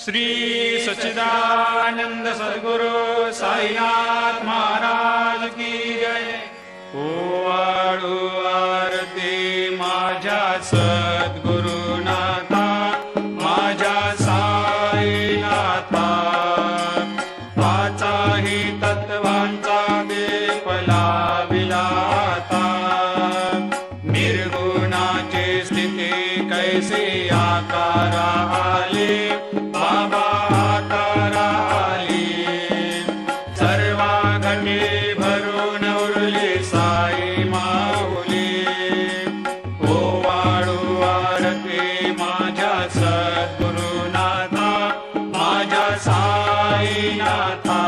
श्री सच्चिदानंद सद्गुरु साईनाथ महाराज की जय। ओवाळू आरती माझ्या सद्गुरुनाथा, माझ्या साईनाथा, पाचाही तत्वांचा देपला विलाता, निर्गुणाची स्थिती कैसे आकारा आले, बाबा आकारा आले, सर्वा घटे भरून उरले साई माऊली। ओवाळू आरती माझ्या सद्गुरुनाथा, माझ्या साईनाथा,